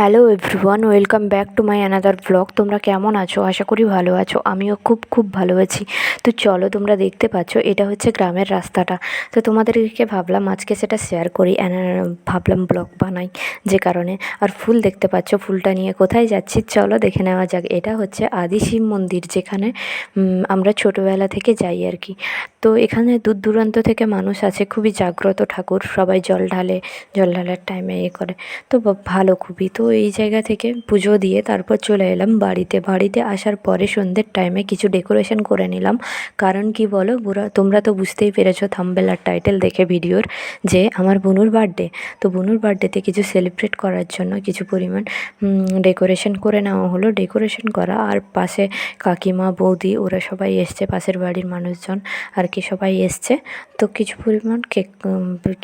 Hello everyone, welcome back to my another blog. তোমরা কেমন আছো? আশা করি ভালো আছো। আমিও খুব ভালো আছি। তো চলো, তোমরা দেখতে পাচ্ছ এটা হচ্ছে গ্রামের রাস্তাটা। তো তোমাদেরকে ভাবলাম আজকে সেটা শেয়ার করি, ভাবলাম ব্লগ বানাই যে কারণে। আর ফুল দেখতে পাচ্ছ, ফুলটা নিয়ে কোথায় যাচ্ছি চলো দেখে নেওয়া যাক। এটা হচ্ছে আদি শিব মন্দির, যেখানে আমরা ছোটোবেলা থেকে যাই আর কি। তো এখানে দূর দূরান্ত থেকে মানুষ আছে, খুবই জাগ্রত ঠাকুর, সবাই জল ঢালার টাইমে করে। তো ভালো খুবই। তো এই জায়গা থেকে পুজো দিয়ে তারপর চলে এলাম বাড়িতে আসার পরে সন্ধ্যের টাইমে কিছু ডেকোরেশন করে নিলাম। কারণ কি বলো তোমরা তো বুঝতেই পেরেছো থাম্বনেল আর টাইটেল দেখে ভিডিওর, যে আমার বুনুর বার্থডে। তো বুনুর বার্থডেতে কিছু সেলিব্রেট করার জন্য কিছু পরিমাণ ডেকোরেশন করে নেওয়া হলো। ডেকোরেশন করা আর পাশে কাকিমা বৌদি ওরা সবাই এসছে, পাশের বাড়ির মানুষজন আর কি সবাই এসছে। তো কিছু পরিমাণ কেক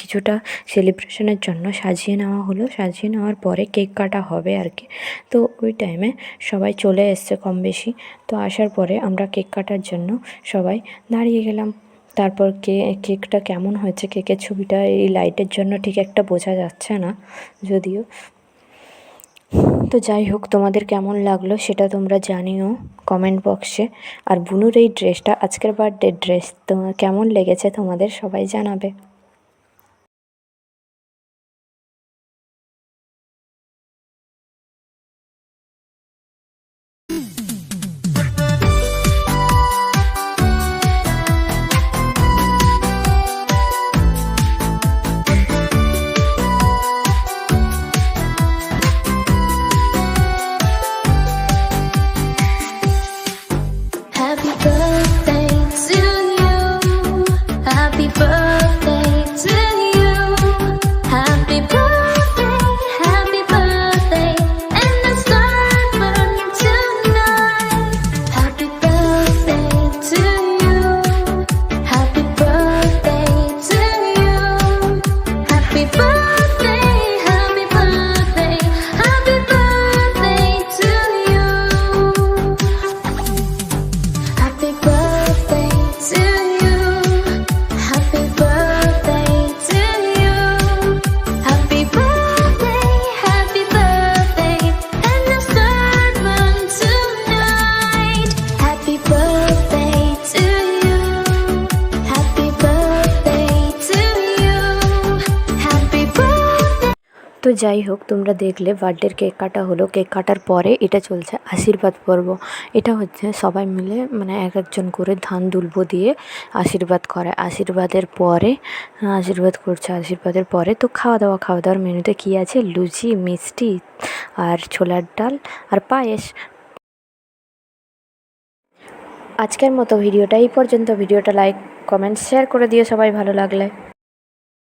কিছুটা সেলিব্রেশনের জন্য সাজিয়ে নেওয়া হলো। সাজিয়ে নেওয়ার পরে কেক কাটা হবে আর কি। তো ওই টাইমে সবাই চলে এসছে কম বেশি। তো আসার পরে আমরা কেক কাটার জন্য সবাই দাঁড়িয়ে গেলাম। তারপর কেকটা কেমন হয়েছে, কেকের ছবিটা এই লাইটের জন্য ঠিক একটা বোঝা যাচ্ছে না যদিও। তো যাই হোক, তোমাদের কেমন লাগলো সেটা তোমরা জানিও কমেন্ট বক্সে। আর বুনুর এই ড্রেসটা আজকের বার্থডে ড্রেস, তো কেমন লেগেছে তোমাদের সবাই জানাবে। Happy birthday to you. Happy birthday to you. Happy birthday, and the sun burning tonight. Happy birthday to you. Happy birthday to you. Happy birthday, happy birthday, happy birthday to you. Happy birthday to you. Happy birthday to you. Happy birthday, and the sun burn tonight. Happy birthday to you. Happy birthday to you. Happy birthday. তো যাই হোক, তোমরা দেখলে বার্থডের cake কাটা হলো। Cake কাটার পরে এটা চলছে আশীর্বাদ পর্ব। এটা হচ্ছে সবাই মিলে মানে এক একজন করে ধান দুলবো দিয়ে আশীর্বাদ করে। আশীর্বাদের পরে আশীর্বাদ করছে। আশীর্বাদের পরে তো খাওয়া দাওয়ার মেনুতে কী আছে, লুচি, মিষ্টি আর ছোলার ডাল আর পায়েস। আজকের মতো ভিডিওটা এই পর্যন্ত। ভিডিওটা লাইক কমেন্ট শেয়ার করে দিও সবাই ভালো লাগলে।